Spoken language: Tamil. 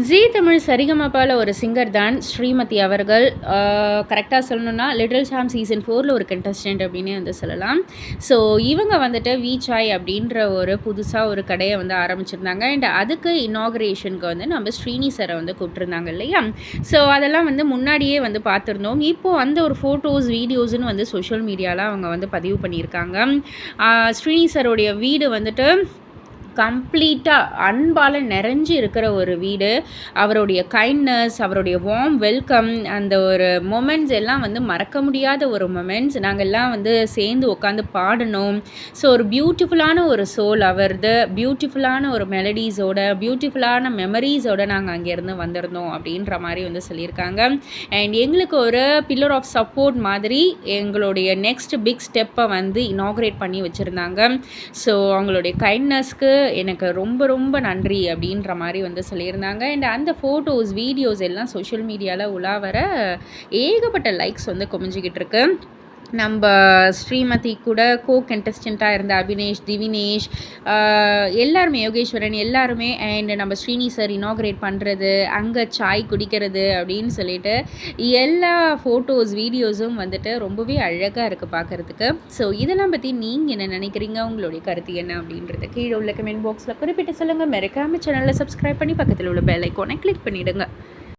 ஜீ தமிழ் சரிகமபால ஒரு சிங்கர் தான் ஸ்ரீமதி அவர்கள். கரெக்ட்டா சொல்லணும்னா, லிட்டில் சாம்ப் சீசன் 4ல ஒரு கண்டஸ்டன்ட் அப்டின்னே வந்து சொல்லலாம். ஸோ இவங்க வந்துட்டு வி சாய் அப்டின்ற ஒரு புதுசா ஒரு கடைய வந்து ஆரம்பிச்சிருந்தாங்க. அண்ட் அதுக்கு இனாகரேஷனுக்கு வந்து நம்ம ஸ்ரீனி சார வந்து கூப்ட்டுருந்தாங்க இல்லையா? ஸோ அதெல்லாம் வந்து முன்னாடியே வந்து பார்த்துருந்தோம். இப்போ அந்த ஒரு ஃபோட்டோஸ், வீடியோஸ்ன்னு வந்து சோஷியல் மீடியால அவங்க வந்து பதிவு பண்ணியிருக்காங்க. ஸ்ரீனி சாரோடைய வீடு வந்துட்டு கம்ப்ளீட்டாக அன்பால் நிறைஞ்சு இருக்கிற ஒரு வீடு. அவருடைய கைண்ட்னஸ், அவருடைய வார்ம் வெல்கம், அந்த ஒரு மொமெண்ட்ஸ் எல்லாம் வந்து மறக்க முடியாத ஒரு மொமெண்ட்ஸ். நாங்கள்லாம் வந்து சேர்ந்து உட்காந்து பாடினோம். ஸோ ஒரு பியூட்டிஃபுல்லான ஒரு சோல் அவரது. பியூட்டிஃபுல்லான ஒரு மெலடிஸோட, பியூட்டிஃபுல்லான மெமரீஸோட நாங்கள் அங்கேருந்து வந்திருந்தோம் அப்படின்ற மாதிரி வந்து சொல்லியிருக்காங்க. அண்ட் எங்களுக்கு ஒரு பில்லர் ஆஃப் சப்போர்ட் மாதிரி எங்களுடைய நெக்ஸ்ட் பிக் ஸ்டெப்பை வந்து இனாக்ரேட் பண்ணி வச்சுருந்தாங்க. ஸோ அவங்களுடைய கைண்ட்னஸ்க்கு எனக்கு ரொம்ப ரொம்ப நன்றி அப்படின்ற மாதிரி வந்து சொல்லியிருந்தாங்க. அண்ட் அந்த ஃபோட்டோஸ், வீடியோஸ் எல்லாம் சோஷியல் மீடியாவில் உலாவர ஏகப்பட்ட லைக்ஸ் வந்து குமிஞ்சிக்கிட்டு இருக்கு. நம்ம ஸ்ரீமதி கூட கண்டெஸ்டண்ட்டாக இருந்த அபினேஷ், திவினேஷ், எல்லாருமே, யோகேஸ்வரன் எல்லாருமே, அண்ட் நம்ம ஸ்ரீனி சார் இனாக்ரேட் பண்ணுறது, அங்கே சாய் குடிக்கிறது அப்படின்னு சொல்லிட்டு எல்லா ஃபோட்டோஸ், வீடியோஸும் வந்துட்டு ரொம்பவே அழகாக இருக்குது பார்க்குறதுக்கு. ஸோ இதெல்லாம் பற்றி நீங்கள் என்ன நினைக்கிறீங்க? உங்களுடைய கருத்து என்ன அப்படின்றத கீழே உள்ள கமெண்ட் பாக்ஸில் குறிப்பிட்டு சொல்லுங்கள். மறக்காம சேனலில் சப்ஸ்கிரைப் பண்ணி பக்கத்தில் உள்ள பெல் ஐக்கானை கிளிக் பண்ணிவிடுங்க.